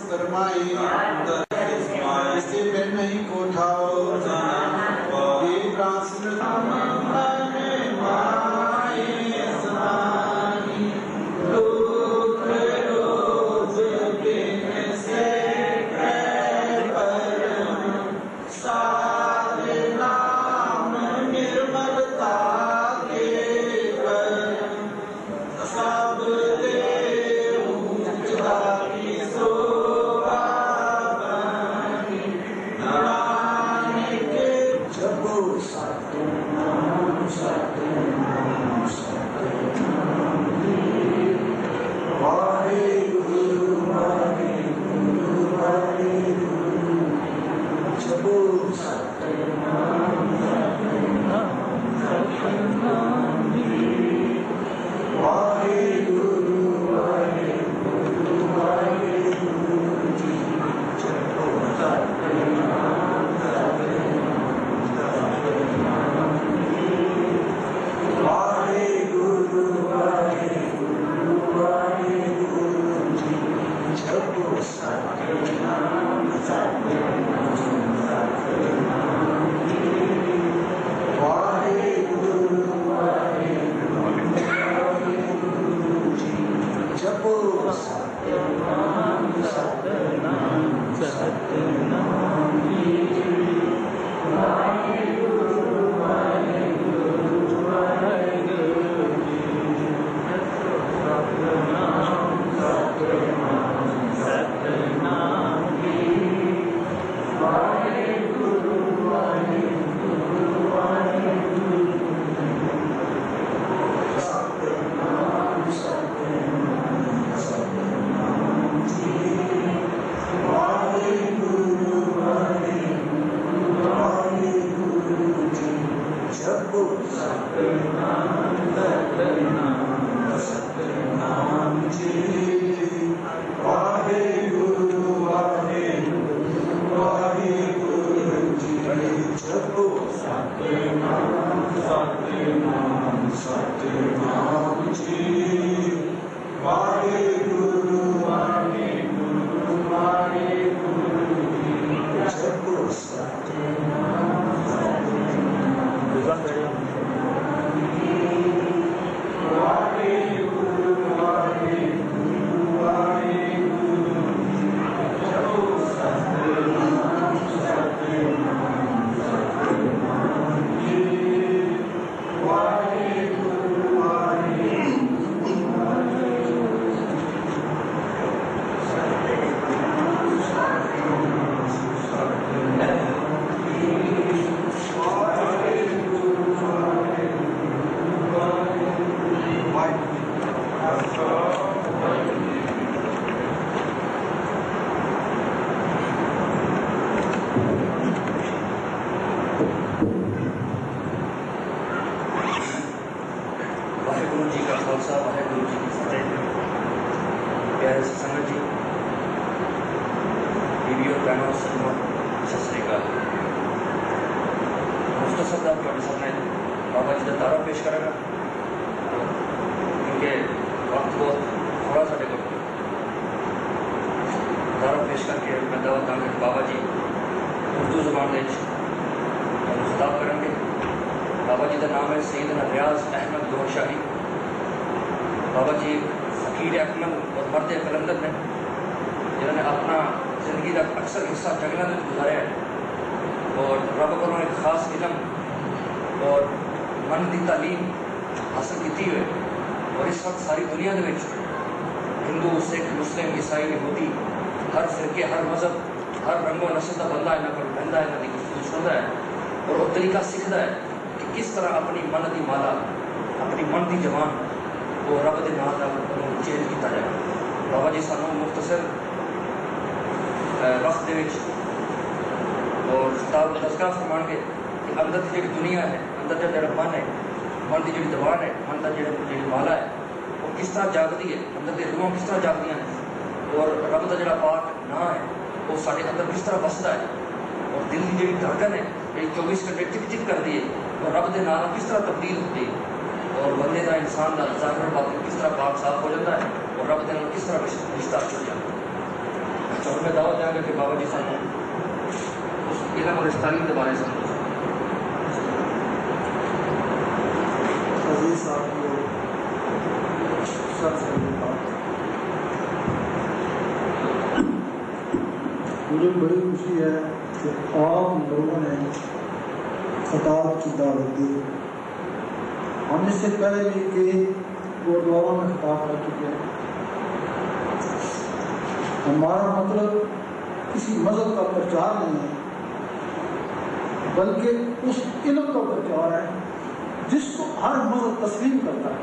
فرمائی اسے پھر نہیں کو اٹھاؤ یہ میں دعوت آ کر کے بابا جی صاحب اس علم اور اس تعلیم کے بارے سے عزیز صاحب کو سب سے مجھے بڑی خوشی ہے کہ آپ لوگوں نے خطاب کی دعوت دی. ہم اس سے پہلے بھی کئی گردواروں میں خطاب کر چکے ہیں. ہمارا مطلب کسی مذہب کا پرچار نہیں ہے بلکہ اس علم کا پرچار ہے جس کو ہر مذہب تسلیم کرتا ہے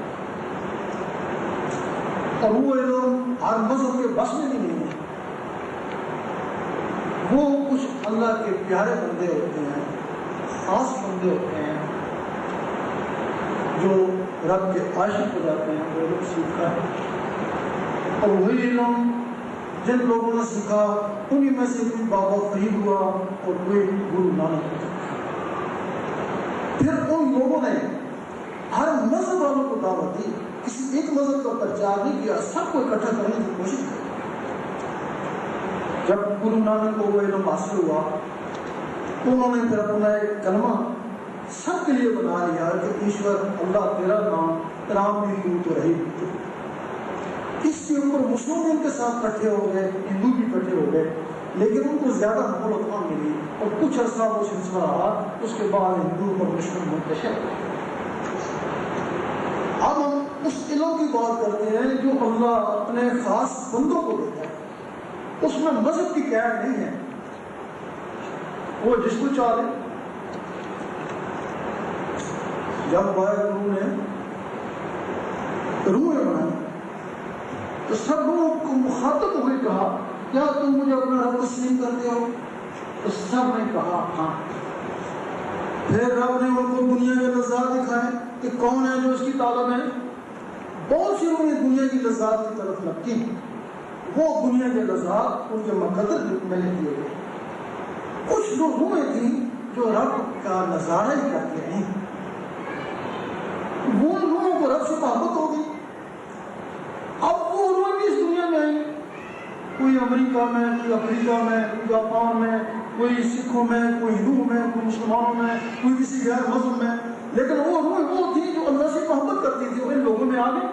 اور وہ علم ہر مذہب کے بس میں بھی نہیں ہے. وہ کچھ اللہ کے پیارے بندے ہوتے ہیں, خاص بندے ہوتے ہیں جو رب کے عاشق ہو جاتے ہیں, وہ لوگ سیکھا ہے. اور وہی علم جن لوگوں نے سیکھا انہیں میں سے کوئی بابا فرید ہوا اور کوئی گرو نانک ہوا. پھر ان لوگوں نے ہر مذہب والوں کو دعوت دی, کسی ایک مذہب کا پرچار نہیں کیا, سب کو اکٹھا کرنے کی کوشش کی. جب گرو نانک کو وہ علم حاصل ہوا انہوں نے پھر اپنا ایک کلمہ سب کے لیے بنا لیا کہ ایشور اللہ تیرا نام رام بھی یوں تو رہی. اس کے اوپر مسلم ان کے ساتھ کٹھے ہو گئے, ہندو بھی کٹھے ہو گئے, لیکن ان کو زیادہ نقل و حکم ملی اور کچھ عرصہ وہ سلسلہ رہا. اس کے بعد ہندو اور مسلم منتشر ہوئے. اب ہم اس علم کی بات کرتے ہیں جو اللہ اپنے خاص بندوں کو دیتا ہے. اس میں مذہب کی قید نہیں ہے, وہ جس کو چاہے. جب بھائی گرو نے روح بنائی تو سب لوگوں کو مخاطب ہوئے کہا کیا تم مجھے اپنا رب تسلیم کرتے ہو؟ تو سب نے کہا ہاں. پھر رب نے ان کو دنیا کے لذات دکھائے کہ کون ہے جو اس کی طالب ہے. بہت سی روحیں دنیا کی لذات کی طرف لگتی, وہ دنیا کے لذات ان کے مقدر میں لکھ دیے گئے. کچھ جو روحیں تھیں جو رب کا نظارہ ہی کرتے ہیں, وہ روحوں کو رب سے محبت ہوگی. اب وہ روح بھی اس دنیا میں آئی, کوئی امریکہ میں, کوئی افریقہ میں, کوئی جاپان میں, کوئی سکھوں میں, کوئی ہندوؤں میں, کوئی مسلمانوں میں, کوئی کسی غیر مذہب میں, لیکن وہ روح وہ تھی جو اللہ سے محبت کرتی تھی, وہ ان لوگوں میں آ گئی.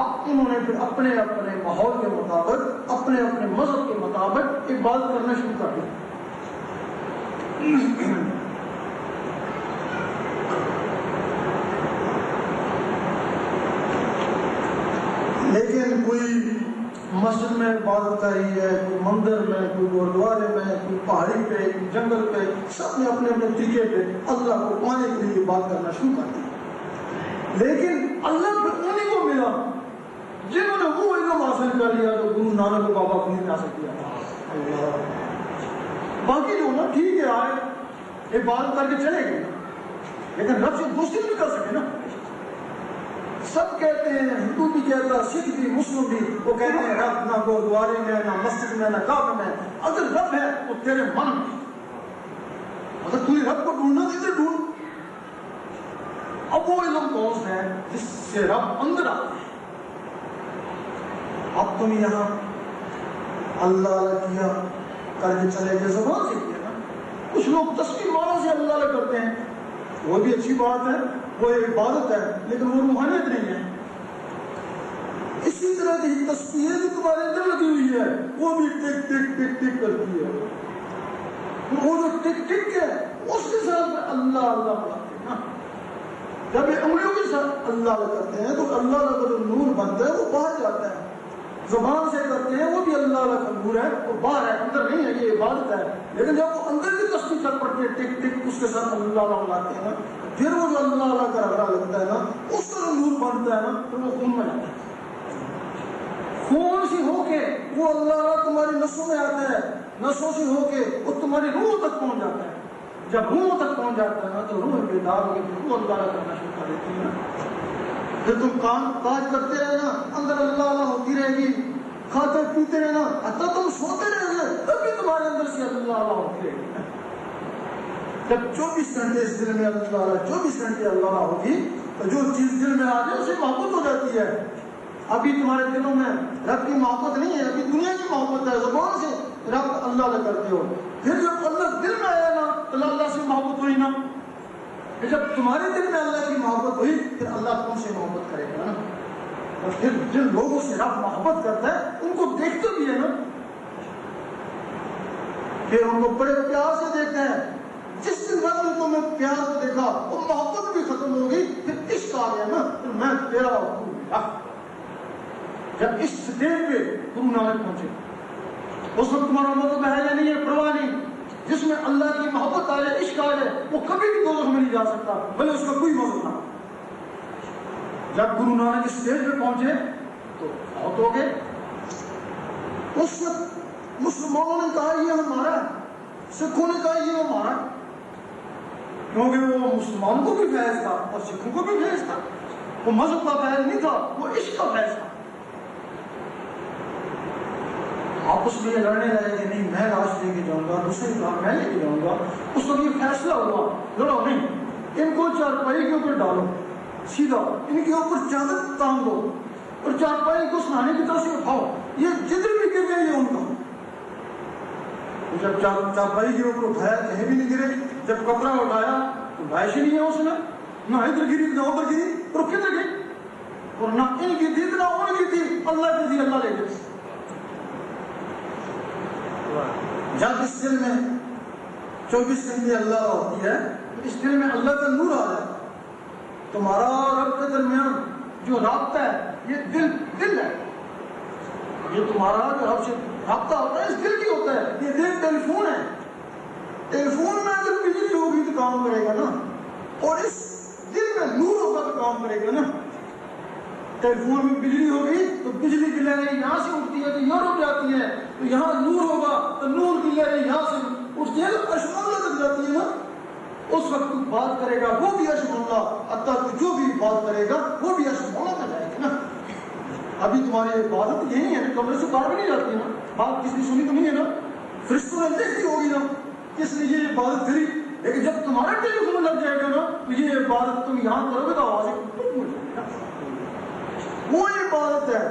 اب انہوں نے پھر اپنے اپنے ماحول کے مطابق, اپنے اپنے مذہب کے مطابق عبادت کرنا شروع کر دیا. لیکن کوئی مسجد میں عبادت کر رہی ہے, کوئی مندر میں, کوئی گردوارے میں, کوئی پہاڑی پہ, کوئی جنگل پہ, سب نے اپنے اپنے طریقے پہ اللہ کو پانے کے لیے بات کرنا شروع کر دیا. لیکن اللہ پھر انہیں کو ملا جنہوں نے وہ علم حاصل کر لیا جو گرو نانک کو بابا فرید نے حاصل کیا تھا. باقی جو نا ٹھیک ہے آئے عبادت کر کے چلے گئے, لیکن رب سے دوستی بھی کر سکے نا. سب کہتے ہیں, ہندو بھی کہتا, سکھ بھی, مسلم بھی, وہ کہتے ہیں رب نہ گردوارے میں, نہ مسجد میں, نہ کعبے میں. اگر رب ہے تو تیرے من میں, اگر تو رب کو ڈھونڈنا نہیں تو ڈھونڈ. اب وہ علم کون ہے جس سے رب اندر آتے ہیں. اب تم یہاں اللہ کیا کر کے چلے گئے, زبان سے کیا نا. کچھ لوگ تسبیح معنی سے اللہ کرتے ہیں, وہ بھی اچھی بات ہے, وہ عبادت ہے, لیکن وہ روحانیت نہیں ہے. اسی طرح کی تسبیح بھی تمہارے اندر لگی ہوئی ہے, وہ بھی ٹک ٹک ٹک ٹک کرتی ہے. وہ جو ٹک ٹک ہے اس کے ساتھ اللہ اللہ پڑھاتے ہیں نا. جب یہ انگلیوں کے ساتھ اللہ کرتے ہیں تو اللہ کا جو نور بنتا ہے وہ باہر جاتا ہے. زبان سے کرتے ہیں وہ بھی اللہ کا نور ہے, وہ باہر ہے, اندر نہیں ہے, یہ عبادت ہے. لیکن جب وہ اندر کی تسبیح کر پڑتے ہیں ٹک ٹک, اس کے ساتھ اللہ بلاتے ہیں نا, پھر وہ جو اللہ کا رگڑا لگتا ہے نا, اس کا جو نور بنتا ہے نا, پھر وہ خون میں جاتا ہے. خون سے ہو کے وہ اللہ تمہاری نسوں میں آتا ہے, نسوں سے ہو کے وہ تمہاری روح تک پہنچ جاتا ہے. جب روح تک پہنچ جاتا ہے نا تو روح بیدار ہو کے وہ اللہ کرنا شروع کر دیتی ہے نا. پھر تم کام کاج کرتے رہنا, اندر اللہ اللہ ہوتی رہے گی, کھاتے پیتے رہنا, حتیٰ تم سوتے رہے تب بھی تمہارے اندر سے اللہ اللہ ہوتی رہے گی. جب 24 گھنٹے اس دل میں اللہ 24 گھنٹے اللہ ہوگی تو جو چیز دل میں آ جائے اسے محبت ہو جاتی ہے. ابھی تمہارے دلوں میں رب کی محبت نہیں ہے, ابھی دنیا کی محبت ہے, اللہ نے کرتے ہو. پھر جب اللہ دل میں آیا نا تو اللہ سے محبت ہوئی نا. پھر جب تمہارے دل میں اللہ کی محبت ہوئی پھر اللہ تم سے محبت کرے گا نا. اور پھر جن لوگوں سے رب محبت کرتا ہے ان کو دیکھتے بھی ہے نا, پھر ان کو بڑے پیار سے دیکھتے ہیں. جس دن رب نے تمہیں پیار کو دیکھا وہ محبت بھی ختم ہوگی, پھر عشق آ گیا نا, پھر میں تیرا ہوں. جب اس سٹیج پہ گرو نانک پہنچے اس وقت تمہارا مطلب ہے یا نہیں ہے پرواہ نہیں. جس میں اللہ کی محبت آ جائے, عشق آ جائے, وہ کبھی بھی دوزخ میں نہیں جا سکتا بھلے اس کا کوئی مذہب نہ. جب گرو نانک اس اسٹیج پہ پہنچے تو بہت ہو گئے. اس وقت مسلمانوں نے کہا یہ ہمارا ہے, سکھوں نے کہا یہ ہمارا ہے, کیونکہ وہ مسلمانوں کو بھی فیض تھا اور سکھوں کو بھی فیض تھا. وہ مذہب کا فیض نہیں تھا, وہ عشق کا فیض تھا. آپس میں لڑنے لگے کہ نہیں میں لاش لے کے جاؤں گا, دوسرے کہا میں لے کے جاؤں گا. اس وقت یہ فیصلہ ہوا لڑو نہیں, ان کو چارپائی کے اوپر ڈالو سیدھا, ان کے اوپر چادر تان دو اور چارپائی کو سنانے کی طرف سے اٹھاؤ, یہ جدھر بھی گر گئے یہ ان کا. جب چارپائی کے اوپر اٹھایا کہیں بھی نہیں گرے, جب کپڑا اٹھایا تو بھائش ہی نہیں ہے اس نے, نہ ادھر گری نہ ادھر گری, اور کدھر گئی, اور نہ ان کی تھی نہ ان کی تھی, اللہ کی تھی اللہ لے گئے. جب اس دل میں 24 گھنٹے اللہ ہوتی ہے, اس دل میں اللہ کا نور آ جائے. تمہارا اور رب کے درمیان جو رابطہ ہے یہ دل ہے. یہ تمہارا جو رب سے رابطہ ہوتا ہے اس دل کی ہوتا ہے. یہ دل ٹیلی فون ہے. ٹیلی فون میں اگر بجلی ہوگی تو کام کرے گا نا, اور اس دل میں نور ہوگا تو کام کرے گا نا. ٹیلی فون میں بجلی ہوگی تو بجلی کی لہریں یہاں سے اٹھتی ہے تو یہاں رک جاتی ہیں, تو یہاں نور ہوگا تو نور کی لہریں یہاں سے اٹھتی ہیں تو عرش اللہ تک جاتی ہے نا. اس وقت تو بات کرے گا وہ بھی عرش اللہ, حتیٰ کہ جو بھی بات کرے گا وہ بھی عرش اللہ تک جائے گا نا. ابھی تمہاری عبادت یہی ہے نا, کمرے سے باہر بھی نہیں جاتی ہے نا, بات کس نے سنی تو نہیں ہے نا, فرشتوں نے دیکھی ہوگی نا کس نے یہ عبادت کری. لیکن جب تمہارا ٹیلی فون لگ جائے گا نا تو یہ عبادت تم یہاں کرو گے تو آواز وہ عبادت ہے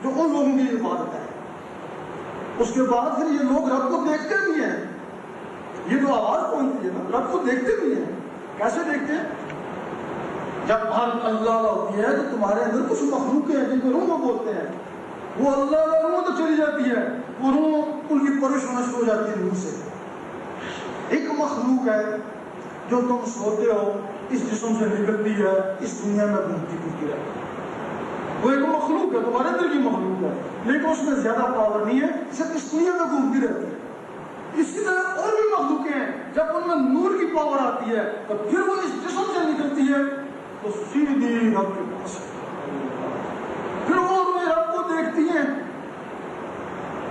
جو ان لوگوں کی عبادت ہے. اس کے بعد پھر یہ لوگ رب کو دیکھتے بھی ہیں, یہ جو آواز پہنچتی ہے نا رب کو دیکھتے بھی ہیں. کیسے دیکھتے ہیں؟ جب باہر اللہ ہوتی ہے تو تمہارے اندر کچھ مخلوقیں ہیں جن کو روح بولتے ہیں, وہ اللہ روح تو چلی جاتی ہے, وہ روح ان کی پرورش ہونا شروع ہو جاتی ہے روح سے. ایک مخلوق ہے جو تم سوتے ہو اس جسم سے نکلتی ہے, اس دنیا میں گھومتی پھرتی ہے. وہ ایک مخلوق ہے, تمہارے اندر کی مخلوق ہے, لیکن اس میں زیادہ پاور نہیں ہے, صرف اس دنیا میں گھومتی رہتی ہے. اسی طرح اور بھی مخلوقیں ہیں, جب ان میں نور کی پاور آتی ہے تو پھر وہ اس جسم سے نکلتی ہے تو سیدھی رب کے پاس, پھر وہ رب کو دیکھتی ہیں,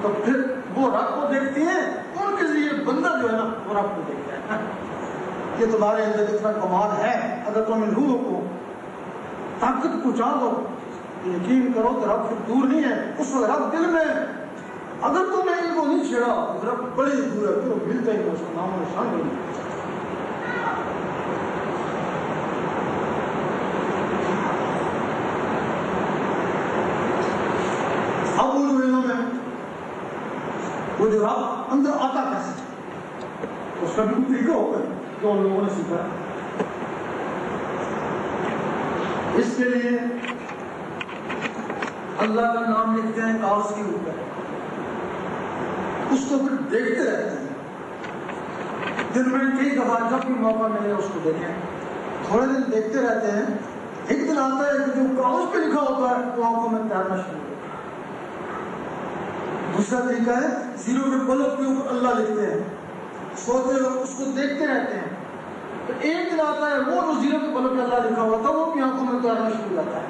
تو پھر وہ رب کو دیکھتی ہیں, ان کے ذریعے بندہ جو ہے نا وہ رب کو دیکھتا ہے. یہ تمہارے اندر اتنا کمال ہے, اگر تم ان روح کو طاقت کو چاہو یقین کرو تو رب پھر دور نہیں ہے. اس وقت رب دل میں, اگر تم نے ان کو نہیں چھیڑا تو رب بڑی دور ہے, پھر ملتا ہی نہیں, اس کا نام و نشان نہیں. اب ان مہینوں میں وہ جو رب اندر آتا کیسے, اس کا بھی طریقہ ہوتا ہے جو ان لوگوں نے سیکھا. اس کے لیے اللہ کا نام لکھتے ہیں کاغذ کے اوپر, اس کو پھر دیکھتے رہتے ہیں. دن میں کئی دفعہ جب بھی موقع ملے اس کو دیکھیں, تھوڑے دن دیکھتے رہتے ہیں. ایک دن آتا ہے کہ جو کاغذ پہ لکھا ہوتا ہے وہ آنکھوں میں تیرنا شروع ہوتا ہے. دوسرا طریقہ ہے زیرو کے بلب کے اوپر اللہ لکھتے ہیں, سوتے ہو اس کو دیکھتے رہتے ہیں. تو ایک دن آتا ہے وہ جو زیرو کے بلب پہ اللہ لکھا ہوا تھا وہ اپنی آنکھوں میں تیرنا شروع ہو جاتا ہے.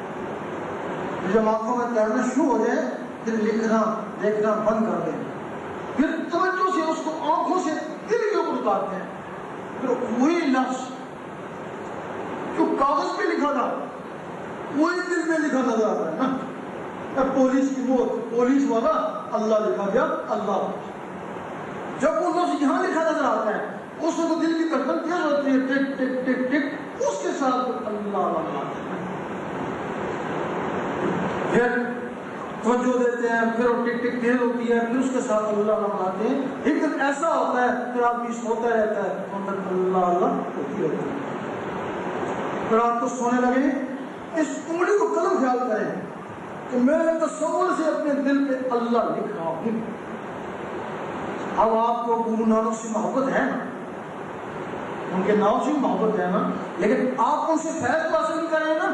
جب آنکھوں میں تیرنا شروع ہو جائے پھر لکھنا دیکھنا بند کر دیں, پھر توجہ سے اس کو آنکھوں سے دل کے اوپر اتارتے ہیں. پھر وہی لفظ جو کاغذ پہ لکھا تھا وہی دل میں لکھا نظر آتا ہے نا. پولیس کی موت, پولیس والا اللہ لکھا گیا اللہ. جب وہ لفظ یہاں لکھا نظر آتا ہے اس وقت دل کی دھڑکن تیز ہوتی ہے, ٹک ٹک ٹک ٹک, اس کے ساتھ اللہ اللہ. پھر توجہ دیتے ہیں، پھر وہ ٹک ٹک تیز ہوتی ہے، پھر اس کے ساتھ اللہ اللہ مناتے ہیں. ایک دن ایسا ہوتا ہے پھر آدمی سوتا رہتا ہے تو اندر اللہ اللہ ہوتی رہتی ہے. پھر آپ کو سونے لگے اس انگلی کو قلم خیال کریں کہ میں تصور سے اپنے دل پہ اللہ لکھ رہا ہوں. اب آپ کو گرو نانک سے محبت ہے نا، ان کے نام سے محبت ہے نا، لیکن آپ ان سے فیض حاصل نہیں کریں نا،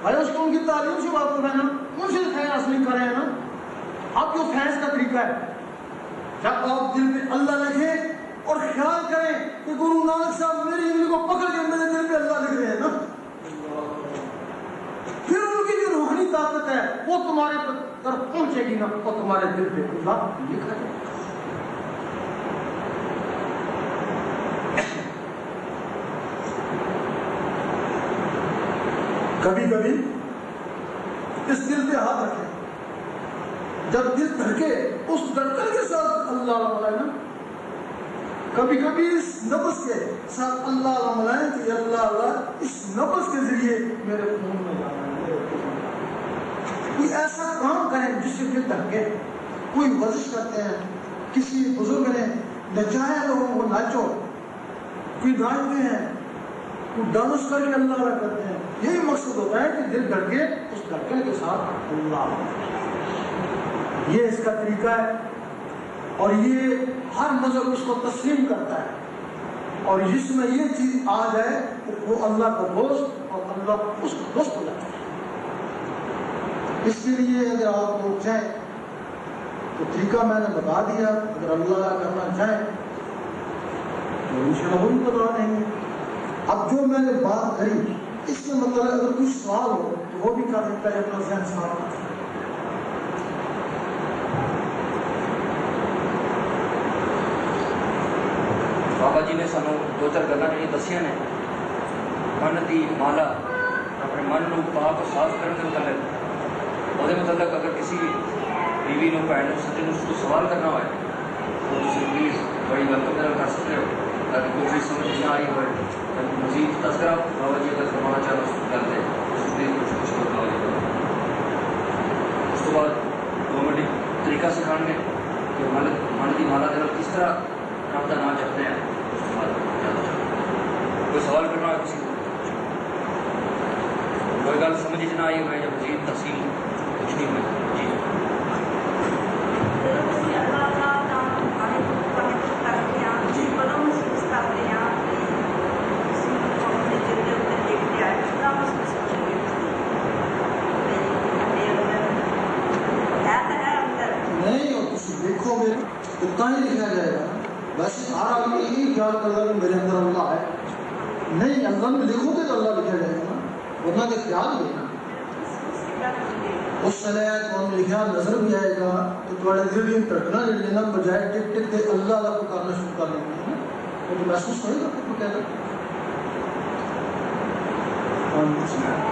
بھائی اس کو ان کی تعلیم سے واقف ہے نا، ان سے فیض حاصل نہیں کریں نا. اب جو فیض کا طریقہ ہے جب آپ دل پہ اللہ لکھیں اور خیال کریں کہ گرو نانک صاحب میری انگلی کو پکڑ کے میرے دل پہ اللہ لکھ رہے ہیں نا، پھر ان کی جو روحانی طاقت ہے وہ تمہارے طرف پہنچے گی نا اور تمہارے دل پہ اللہ لکھا جائے. کبھی کبھی اس دل پہ ہاتھ رکھیں، جب دل دھڑکے اس دھڑکن کے ساتھ اللہ علیہ نا، کبھی کبھی اس نفس کے ساتھ اللہ علیہ کہ اللہ اللہ اس نفس کے ذریعے میرے خون میں جانا ہے. کوئی ایسا کام کریں جس سے دل دھڑکے، کوئی ورزش کرتے ہیں، کسی بزرگ نے نچایا لوگوں کو ناچو، کوئی ناچتے ہیں، کوئی ڈانس کر کے اللہ علیہ کرتے ہیں. یہی مقصد ہوتا ہے کہ دل دھڑکے اس دھڑکن کے ساتھ اللہ. یہ اس کا طریقہ ہے اور یہ ہر مذہب اس کو تسلیم کرتا ہے، اور جس میں یہ چیز آ جائے وہ اللہ کا دوست اور اللہ اس کا دوست ہو جاتا ہے. اس کے لیے اگر آپ لوگ چاہیں تو طریقہ میں نے بتا دیا، اگر اللہ کرنا چاہیں تو انشاءاللہ وہی بتا دیں گے. اب جو میں نے بات کری اس میں مطلب اگر کوئی سوال ہو تو وہ بھی کر دیتا ہے اپنا ذہن صاف. بابا جی نے سانو دو چار گلاں جڑیاں دسیاں نے من دی مالا، اپنے من نو پاک صاف کرنے کے متعلق، وہ متعلق اگر کسی بیوی نو بھن نو سجن اس کو سوال کرنا ہوئے تو تسی پلیز بڑی ویلکم کر سکتے ہو، تاکہ کوئی چیز سمجھ نہ آئی ہوئے مزید تذکرہ بابا جی اگر فرمانا چاہو اس گل دے اس لیے کچھ بتا دیں. اس کے بعد 2 منٹ طریقہ سکھان گے کہ من کی مالا کے کس طرح رب کا نام جپتے ہیں. اس کے بعد کوئی سوال کرنا ہے کسی کو، کوئی گل سمجھ نہ آئی ہوئے یا مزید تفصیل کچھ نہیں ہوئی جی. دیکھو گے اتنا ہی لکھا جائے گا. ویسے ہر آدمی یہی خیال کرتا ہے کہ میرے اندر اللہ ہے، نہیں اللہ میں لکھو گے تو اللہ لکھا جائے گا نا، ورنہ کہ خیال ہی ہے نا. اس سلیت کو لکھا نظر بھی آئے گا تو تھوڑے دل دن ٹٹنا لینا بجائے ٹک ٹک دے اللہ اللہ کو کرنا شروع کر لیں گے تو محسوس کرے گا تو کہہ رہا.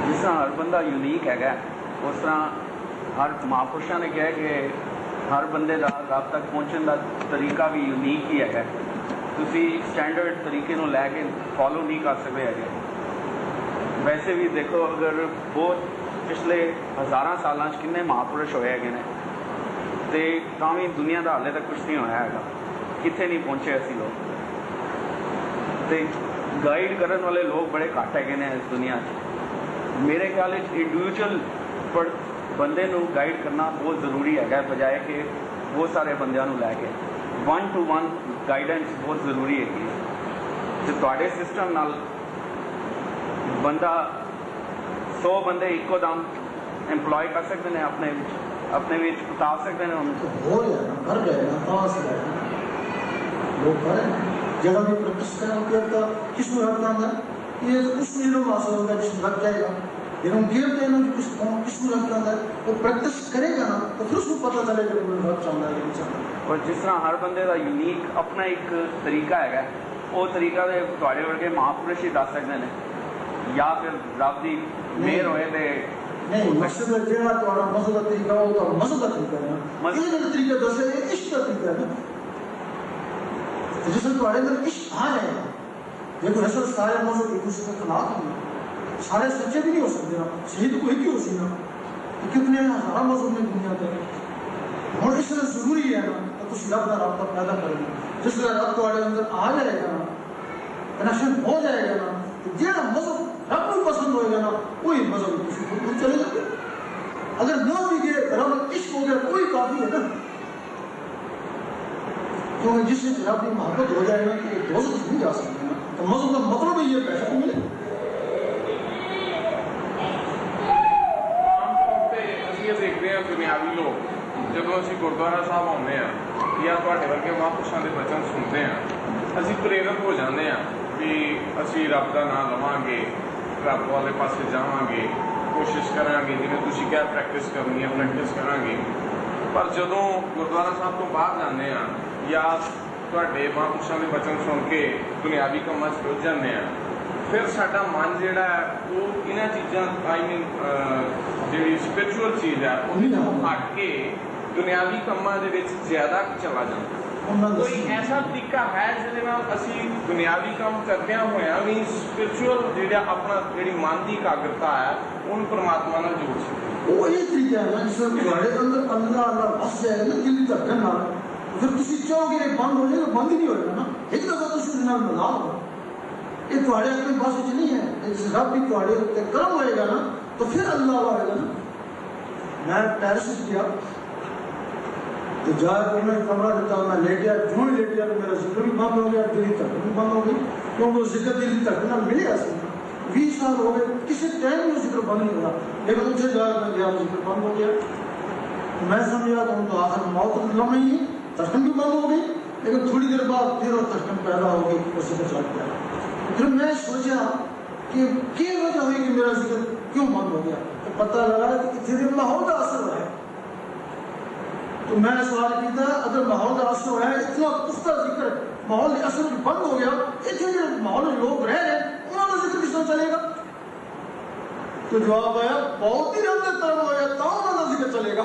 جس طرح ہر بندہ یونیک ہے اس طرح ہر مہاپرشاں نے کہا کہ ہر بندے کا رب تک پہنچنے کا طریقہ بھی یونیک ہی ہے. تسی سٹینڈرڈ طریقے نو لے کے فالو نہیں کر سکتے ہے. ویسے بھی دیکھو اگر بہت پچھلے ہزاراں سالاں کنے مہاپرش ہوئے ہیں تو بھی دنیا کا حالے تک کچھ نہیں ہوا ہے، کتنے نہیں پہنچے اسی لوگ. تو گائیڈ کرنے والے لوگ بڑے گھٹ ہے اس دنیا سے. میرے خیال انڈیویجول بندے نو گائیڈ کرنا بہت ضروری ہے بجائے کہ بہت سارے بندیاں نو لے کے 1 to 1 گائیڈنس بہت ضروری ہے. تو تواڈے سسٹم نال بندہ 100 بندے ایکو دم امپلائے کر سکتے ہیں، اپنے بتا سکتے ہیں. ہو جائے گا کر جائے گا کہاں سے جائے گا لوگ کریں جگہ بھی پریکٹس کریں کہ کس میں رکھنا ہے یہ اس میں لوگ حاصل ہوگا جس میں رکھ جائے گا. لیکن گیپ دینا کہ کس میں رکھنا ہے وہ پریکٹس کرے گا نا تو پھر اس کو پتہ چلے گا کہ رب چاہتا ہے کہ نہیں چاہتا. اور جس طرح ہر بندے کا یونیک اپنا ایک طریقہ ہے وہ طریقہ دے تواڈے ورگے مہاپرش ہی دس سکتے ہیں یا پھر رب دی مہر ہوئے تے نہیں. مقصد ہے جہاں تہاڈا مذہب کا طریقہ ہو تو مذہب کا طریقہ ہے نا، یہ طریقہ دسے یہ عشق کا طریقہ ہے نا. جس میں تہاڈے اندر عشق آ جائے گا. دیکھو اصل سارے مذہب ایک دوسرے کے خلاف ہیں، سارے سچے بھی نہیں ہو سکتے نا، صحیح تو کوئی بھی ہو سی نا. کتنے ہزار مذہب میں دنیا کے اور اس لیے ضروری ہے نا کہ کچھ رب کا رابطہ پیدا کریں جس طرح رب تھوڑے اندر آ جائے گا نا کنیکشن ہو جائے گا نا تو جہاں مذہب رب کو پسند ہوئے گا نا وہی مذہب کسی کو چلے جائے گا اگر نہ بھی گئے رب عشق ہو گیا کوئی کافی ہے نا کیونکہ جس سے رب کی محبت ہو جائے گا کہ دوست نہیں جا سکتے نا تو مذہب کا مطلب ہی یہ پیسہ کو ملے دیکھتے ہیں دنیاوی لوگ جب اسی گردوارا صاحب آتے ہیں یا ورگے مہاپرشوں کے بچن سنتے ہیں اسی پریرت ہو جاتے ہیں کہ اسی رب کا نام لواں گے رب والے پاسے جاواں گے کوشش کریں گے جی تھی کیا پریکٹس کرنی ہے پریکٹس کریں گے پر جدوں گردوارا صاحب تو باہر جانے ہیں یا مہاپرشوں کے بچن سن کے دنیاوی کاموں سے رج جانے ہیں پھر ساڈا من جہا ہے وہ انہاں چیزاں آئی مین جی اسپرچل چیز ہے وہ ہٹ کے دنیاوی کاموں کے زیادہ چلا جاتا کوئی ایسا طریقہ ہے جہد اسی دنیاوی کام کردیا ہوا بھی اسپرچل جہاں اپنا جی من کی اکاگرتا ہے ان پرماتما نال جوڑ سکتے وہ یہ طریقہ ہے نا جس تھوڑے اندر اللہ بس جائے گا دل کی دھڑکن نال پھر تسی چاہو گے بند ہو جائے گا بند ہی نہیں ہوئے گا نا ایک دفعہ تسی اس نال ملا ہوگا یہ تھوڑے اپنے بس نہیں ہے جس رب بھی تھوڑے اتنے کرم ہوئے گا نا تو پھر اللہ ہوئے گا نا میں پیرس کیا تو جا کر میں کمرہ دیتا ہوں میں لیٹیا جو ہی لیٹیا تو میرا ذکر بھی بند ہو گیا دلی دھڑکن بھی بند ہو گئی کیونکہ وہ ذکر دلی دھڑکن ملے ایسے 20 سال ہو گئے کسی ٹائم میں ذکر بند نہیں ہوا لیکن مجھے جا کر میں گیا ذکر بند ہو گیا میں سمجھا تو آخر موت لمحہ ہی دھڑکن بھی بند ہو گئی لیکن تھوڑی دیر بعد پھر وہ دھڑکن پیدا ہو گئی اس سے چل گیا پھر میں سوچا کہ کیا وجہ ہوئی کہ میرا ذکر کیوں بند ہو گیا تو پتہ لگا کہ اتنے ماحول کا اثر ہوا ہے تو میں نے سوال کیا اگر ماحول کا اثر ہوا ہے اتنا پختہ ذکر ماحول کا اثر بند ہو گیا اتنے جو ماحول میں لوگ رہ رہے ہیں انہوں کا ذکر کس طرح چلے گا تو جواب آیا بہت ہی رب کا کرم ہو گیا تو انہوں کا ذکر چلے گا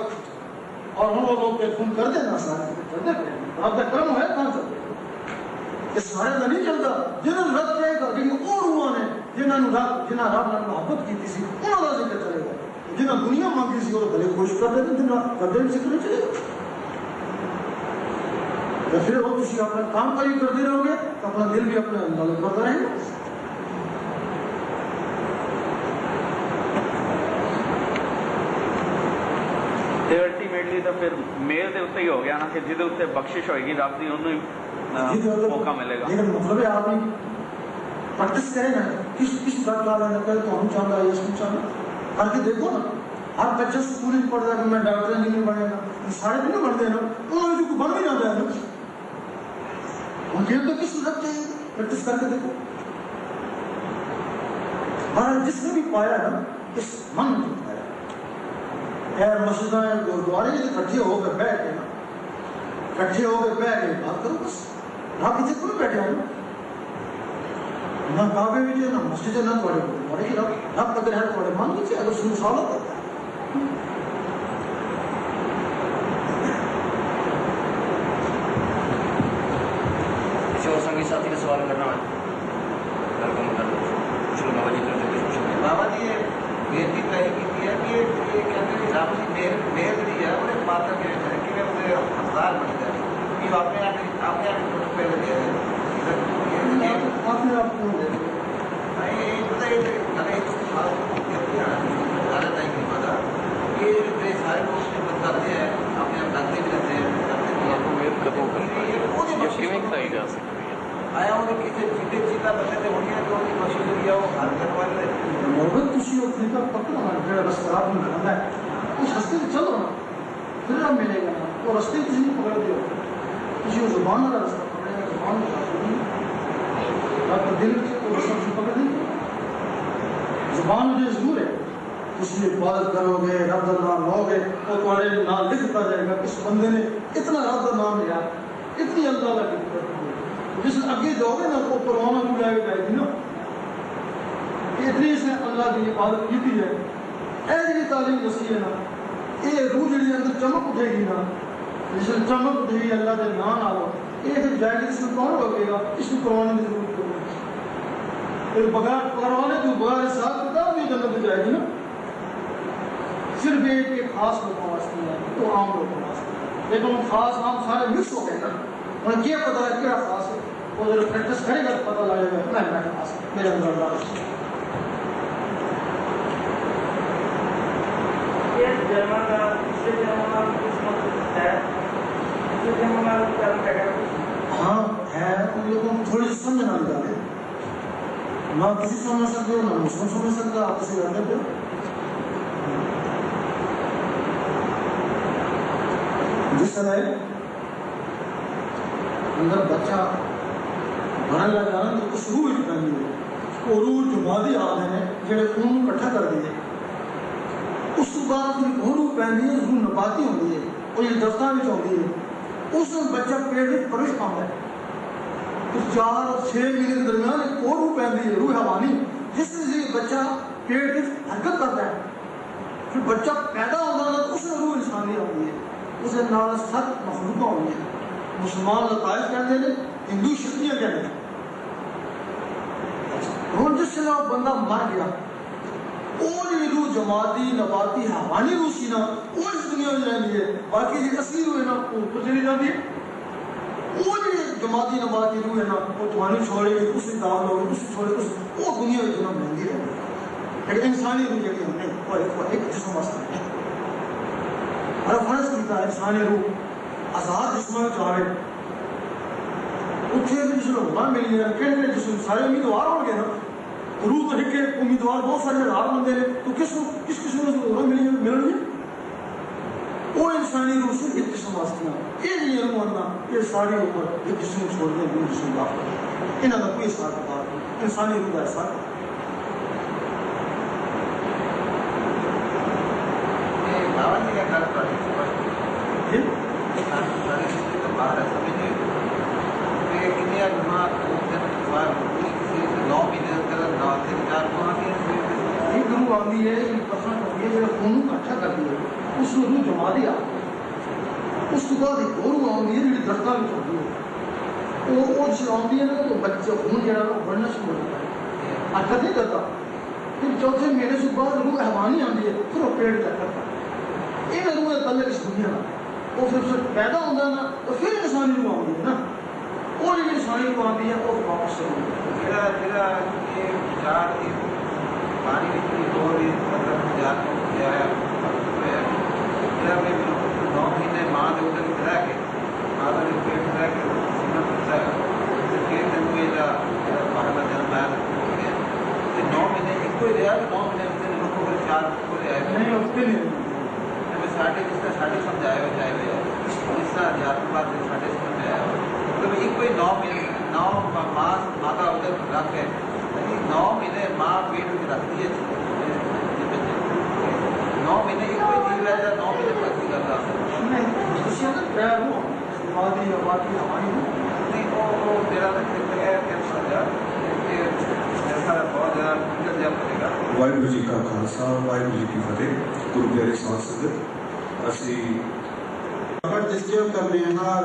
اور ہم لوگ فون کر دینا سارے کر دے رب کا کرم ہے کہاں چلے گا یہ سارے کا نہیں چلتا جنہوں نے رب کہے گا لیکن وہ روح نے جنہوں نے رب نے محبت کی تھی انہوں کا ذکر چلے گا جنہوں دنیا مانگی سی وہ بھلے کوشش کر دیتے جنہوں کر دے ذکر نہیں چلے گا پھر وہ تھی اپنا کام کاری کرتے رہو گے تو اپنا دل بھی اپنے اندر کرتا رہے گا الٹیمیٹلی تو پھر میل دے اتنے ہی ہو گیا نا کہ جہد اتنے بخشش ہوئے گی رب کی انہوں موقع ملے گا لیکن مطلب ہے آدمی پریکٹس کرے نا کس بات کا رہنا کرے تو ہم چاہتا ہے اس میں چاہتا کر کے دیکھو نا ہر بچہ سکول ہی پڑھ رہا ہے کہ میں ڈاکٹر انجینئر بنے گا سارے بھی نہیں بنتے ہیں نا انہوں نے جو بن بھی جاتا ہے نا مجھے تو کس رب چاہیے پریکٹس کر کے دیکھو اور جس نے بھی پایا نا اس من نے پایا خیر مسجدیں گردوارے اکٹھے ہو کے بیٹھ کے نا کٹھے ہو کے بیٹھ کے بات کرو بس رب اتنے کوئی بیٹھے ہو نہ کعبے بھی نہ مسجد نہ تھوڑے گردوارے کی رب اگر ہے تھوڑے من کی اگر سن سالت کرتا ہے کسی اور سنگی ساتھی نے سوال کرنا ہے بابا جی یہ بےنتی ٹرائی کی ہے کہ یہ کہتے ہیں رب کی مہر جی ہے وہ ماتا کہ وہ حقدار بن جائے کہ اپنے آپ پہلے دے دیں اپنے آپ کو دے دیں پتا یہ غلط ہے نہیں پتا یہ سارے لوگ بتاتے ہیں اپنے آپ ڈاکتے بھی رہتے ہیں آیا انہیں کسی چیتے چیتا بندے سے ہونی ہے تو ان کی کوشش کیا وہ حل کروا لے محبت کسی اور طریقہ پکڑا ہے بس خراب نہیں کرنا ہے اس رستے سے چلو نا پھر اب ملے گا نا وہ رستے کسی نے پکڑ دیا کسی کو زبان والا رستہ پکڑے گا زبان کا آپ کا دل سے تو رستہ سے پکڑ دیں زبان مجھے ضرور ہے کسی عبادت کرو گے رب کا نام لو گے تو تمہارے نام لکھتا جائے گا اس بندے نے اتنا رب کا نام لیا اتنی اللہ کا جس اگے جاؤ گے نا تو پروانہ بھی جائے گی نا اتنی اس نے اللہ کی عبادت کی ہے ایسی تعلیم دسی ہے نا یہ روح جڑی اندر چمک اٹھے گی نا جس میں چمک اٹھے گی اللہ کے نام آو یہ پھر جائے گی اس میں کون روکے گا اس میں کروانے کی ضرورت ہوگی پھر بغیر کروانے تو بغیر ساتھ کتاب بھی جنت جائے گی نا پھر بھی ایک خاص لوگوں واسطے ہے تو عام لوگوں واسطے لیکن خاص عام سارے مکس ہو گئے نا انہیں کیا پتا ہے کیا خاص ہے وہ ذرا پریکٹس کرے گا پتہ لگے گا میں خاص میرے اندر اللہ ہاں ہے لوگوں کو تھوڑی سمجھ نہ جانے نہ کسی سمجھ سکتے ہو نہ مسلم سمجھ سکتا آپ سے رہنے پہ جس طرح اندر بچہ بڑھنے لگا تو اس روح بنی ہے وہ روح جو مادی آدھے ہیں جڑے خون کٹھا کر دیے اس کے بعد وہ روح پہنی ہے روح نباتی ہوتی ہے وہ یہ درختوں میں ہوتی ہے اس میں بچہ پیڑ میں پرش پاتا ہے تو 4 اور 6 مہینے کے درمیان ایک اور روح پہنتی ہے روح حوانی جس سے بچہ پیڑ کی حرکت کرتا ہے پھر بچہ پیدا ہوتا ہے تو اس میں روح انسانی ہوتی ہے اسے نال 7 مخلوقہ ہوئی ہیں مسلمان لطائف کہتے ہیں ہندو شکتیاں کہتے ہیں ہوں جس سے بندہ مر گیا وہ جی روح جماعتی نباتی حوانی روح سی نا وہ اس دنیا میں رہتی ہے باقی جی اصلی روح ہے نا وہ اوپر چلی جاتی ہے وہ جی جماعتی نباتی روح ہے نا وہ تمہاری چھوڑے گی اس سے داغ ہوگی اس سے چھوڑے وہ دنیا میں جنم رہتی ہے لیکن انسانی روح جی ہم نے وہ ایک جسم واسطے ہے اور فرض کیتا ہے انسانی روح آزاد جسم میں چاہے اتنے بھی جسم ہونا ملی ہے کہنے جسم سارے امیدوار ہو گئے نا روح تو ایک امیدوار بہت سارے ہزار بندے نے تو کس قسم میں ملن گے وہ انسانی روح سے ایک جسم واسطے یہ نہیں روح آنا یہ ساری عمر ایک جسم چھوڑ دیں دوسرے جسم داخل انہوں کا کوئی ساتھ بات نہیں انسانی روح کا ایسا آتی ہے پسند کرتی ہے جو خون اکٹھا کرتی ہے اس میں روح جما دیا اس کے بعد ایک اور روح آتی ہے جو درختوں میں ہوتی ہے وہ جس آتی ہے نا تو بچہ خون جو ہے وہ بڑھنا شروع ہو جاتا ہے حرکت نہیں کرتا پھر چوتھے مہینے سے بعد روح حیوانی آتی ہے پھر وہ پیڑ تک کرتا ہے یہ روح تعلق اس دنیا کا وہ پھر پیدا ہوتا ہے نا تو پھر انسانی روح آتی ہے نا وہ جو انسانی روح آتی ہے وہ واپس سے پانی کی دو مطلب کیا ہے 9 مہینے ماں کے ادھر رہ کے ماں کا پیٹ رہ کے سینا پھنسا ہے پیٹ ہوئے باہر کا جنم آیا 9 مہینے ایک کو ہی رہا 9 مہینے لوگوں کو 4 کو رہا نہیں اٹھتے نہیں ساڑھے جس طرح ساڑھے سمجھائے ہوئے جائے ہوئے جس طرح آدھیاتمک بات ساڑھے سمجھ میں آیا مطلب ایک کوئی 9 مہینے 9 ماں کا ادھر رکھ ہے 9 مہینے ماں پیٹ میں رکھتی ہے 9 مہینے ایک کوئی چیز رہتا ہے 9 مہینے تک نہیں کرتا نہیں وہ تیرا بہت زیادہ نکل جا پڑے گا ਵਾਹਿਗੁਰੂ ਜੀ ਕਾ ਖਾਲਸਾ ਵਾਹਿਗੁਰੂ ਜੀ ਕੀ ਫਤਿਹ ਗੁਰੂ ਪਿਆਰੇ ਸਾਧ ਸੰਗਤ ਅਸੀਂ ਪਰ ਜਿਸ ਕੇ ਕਰਨੇ ਹਾਰ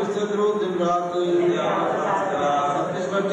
ਇਸ ਰੋ ਦਿਨ ਰਾਤ ਇਸ ਵਕਤ